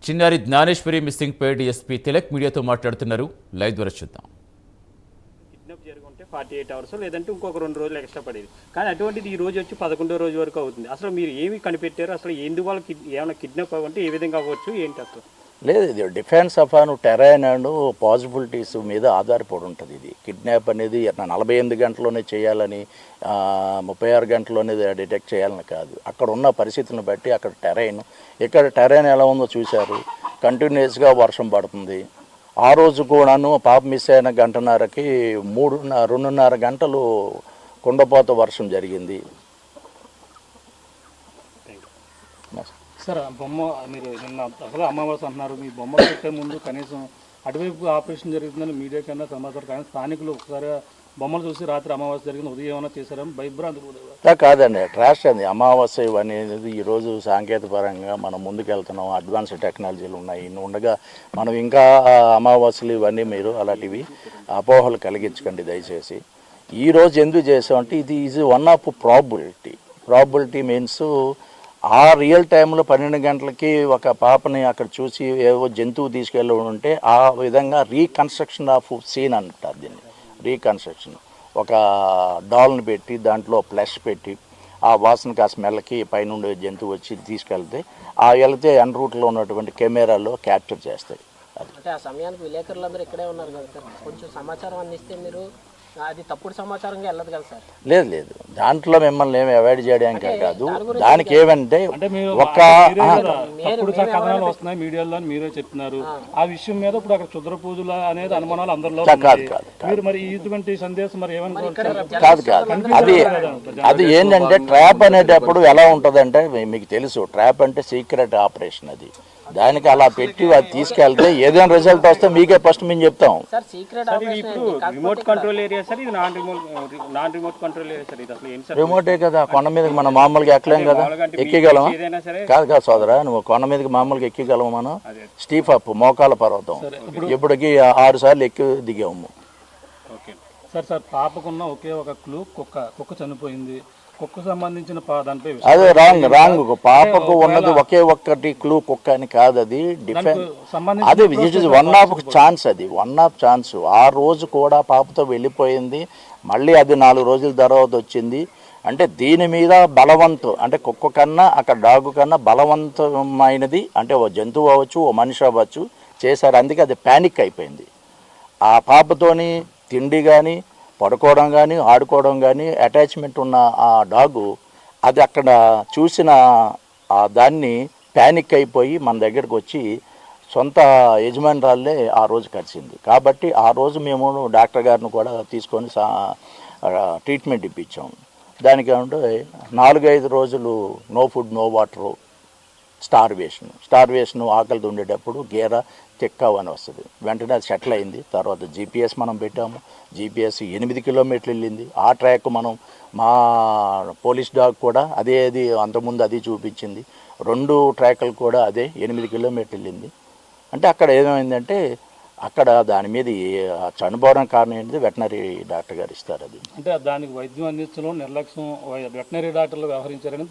చిన్నారి జ్ఞానేశ్వరి మిస్సింగ్ పై డీఎస్పీ తిలక్ మీడియాతో మాట్లాడుతున్నారు. లైవ్ ద్వారా చూద్దాం. కిడ్నాప్ జరుగుంటే 48 అవర్స్ లేదంటే ఇంకొక 2 రోజులు ఎక్స్ట్రా పడేది. కానీ అటువంటిది ఈ రోజు వచ్చి 11వ రోజు వరకు అవుతుంది. అసలు మీరు ఏమి కనిపెట్టారు? అసలు ఎందుకు వాళ్ళకి ఏమైనా కిడ్నాప్ అవ్వంటే ఏ విధంగా అవ్వచ్చు ఏంటి అసలు? లేదు, ఇది defence of an terrain and possibilities మీద ఆధారపడి ఉంటుంది. ఇది కిడ్నాప్ అనేది 48 గంటల్లోనే చేయాలని 36 గంటల్లోనే డిటెక్ట్ చేయాలని కాదు. అక్కడ ఉన్న పరిస్థితులను బట్టి అక్కడ టెరైన్, ఇక్కడ టెరైన్ ఎలా ఉందో చూశారు. కంటిన్యూస్గా వర్షం పడుతుంది. ఆ రోజు కూడాను పాప మిస్ అయిన గంటన్నరకి 2.5 గంటలు కుండపోత వర్షం జరిగింది. సార్, బొమ్మ మీరు నిన్న అసలు అమావాస్య అంటున్నారు. మీ బొమ్మ పెట్టే ముందు కనీసం అటువైపు ఆపరేషన్ జరుగుతుందని మీడియా కన్నా సమాచారం, కానీ స్థానికులు ఒకసారి బొమ్మలు చూసి రాత్రి అమావాస్య జరిగింది ఉదయం ఏమైనా చేశారని భయభ్రాంతి కాదండి. ట్రాష్ అది అమావాస్య అనేది ఈరోజు సాంకేతిక పరంగా మనం ముందుకు వెళ్తున్నాం. అడ్వాన్స్ టెక్నాలజీలు ఉన్నాయి. ఇన్ని ఉండగా మనం ఇంకా అమావాస్యలు ఇవన్నీ మీరు అలాంటివి అపోహలు కలిగించకండి దయచేసి. ఈరోజు ఎందుకు చేసామంటే ఇది is one of probability means ఆ రియల్ టైంలో 12 గంటలకి ఒక పాపని అక్కడ చూసి ఏవో జంతువు తీసుకెళ్ళి ఉంటే ఆ విధంగా రీకన్స్ట్రక్షన్ ఆఫ్ సీన్ అంటారు దీన్ని. రీకన్స్ట్రక్షన్ ఒక డాల్ని పెట్టి దాంట్లో ఫ్లష్ పెట్టి ఆ వాసనకి ఆ స్మెల్కి పైనుండి జంతువు వచ్చి తీసుకెళ్తే ఆ వెళితే ఎన్ రూట్లో ఉన్నటువంటి కెమెరాలో క్యాప్చర్ చేస్తాయి. అంటే ఆ సమయానికి విలేకరులందరూ ఇక్కడే ఉన్నారు కదా సార్, కొంచెం సమాచారం అందిస్తే మీరు అది తప్పుడు సమాచారంగా వెళ్ళదు కదా సార్? లేదు, దాంట్లో మిమ్మల్ని ఏమి అవాయిడ్ చేయడానికి కాదు. దానికి ఏమంటే ఒక తప్పుడు కథనాలు వస్తున్నాయి మీడియాలో అని మీరే చెప్తున్నారు. ఆ విషయం మీద ఇప్పుడు అక్కడ క్షుద్ర పూజలు అనేది అనుమానాలు అందరిలో కాదు. మీరు మరి ఇటువంటి సందేశం మరి ఏమనుకోవాలి? కాదు. అది ఏంటంటే ట్రాప్ అనేటప్పుడు ఎలా ఉంటుందంటే మీకు తెలుసు, ట్రాప్ అంటే సీక్రెట్ ఆపరేషన్. అది దానికి అలా పెట్టి అది తీసుకెళ్తే ఏదైనా రిజల్ట్ వస్తే మీకే ఫస్ట్ మేము చెప్తాం. రిమోట్ కంట్రోల్ ఏరియా సార్, ఇది non remote control area sir. ఇది అసలు ఏంటి సార్? రిమోటే కదా, కొండ మీదకి మనం మామూలుగా ఎక్కలేం కదా. ఎక్కగలమా? కాదు సోదరా, నువ్వు కొండ మీదకి మామూలుగా ఎక్కగలము. మనం స్టీఫ్ అప్ మోకాల పర్వతం ఇప్పటికి 6 సార్లు ఎక్కి దిగాము. సార్, పాపకున్న ఒకే ఒక క్లూ కుక్క చనిపోయింది. కుక్క సంబంధించిన దానిపై అదే రాంగ్. పాపకు ఉన్నది ఒకే ఒక్కటి క్లూ కుక్క అని కాదు. అది డిఫెన్స్, అది it is one of chance. అది వన్ ఆఫ్ ఛాన్స్. ఆ రోజు కూడా పాపతో వెళ్ళిపోయింది. మళ్ళీ అది 4 రోజుల తర్వాత వచ్చింది. అంటే దీని మీద అంటే కుక్క కన్నా అక్కడ డాగు కన్నా బలవంతమైనది అంటే ఓ జంతువు అవ్వచ్చు, ఓ మనిషి అవ్వచ్చు చేశారు. అందుకే అది ప్యానిక్ అయిపోయింది. ఆ పాపతోని తిండి కానీ పడుకోవడం కానీ ఆడుకోవడం కానీ అటాచ్మెంట్ ఉన్న ఆ డాగు అది అక్కడ చూసిన దాన్ని ప్యానిక్ అయిపోయి మన దగ్గరకు వచ్చి సొంత యజమానురాళ్ళే ఆ రోజు కరిచింది. కాబట్టి ఆ రోజు మేము డాక్టర్ గారిని కూడా తీసుకొని ట్రీట్మెంట్ ఇప్పించాము. దానికి ఏమంటే 4-5 రోజులు no food no water, starvation ఆకలితో ఉండేటప్పుడు గేర చెక్కావు అని వస్తుంది. వెంటనే అది సెటిల్ అయింది. తర్వాత జీపీఎస్ మనం పెట్టాము. జీపీఎస్ 8 కిలోమీటర్లు వెళ్ళింది. ఆ ట్రాక్ మా పోలీస్ డాగ్ కూడా అదే అంతకుముందు అది చూపించింది. 2 ట్రాక్లు కూడా అదే 8 కిలోమీటర్లు వెళ్ళింది. అంటే అక్కడ ఏమైందంటే అక్కడ దాని మీద చనిపోవడం కారణం ఏంటిది వెటనరీ డాక్టర్ గారు ఇస్తారు. అది అంటే దానికి వైద్యం అందించడం నిర్లక్ష్యం వెటనరీ డాక్టర్లు వ్యవహరించారని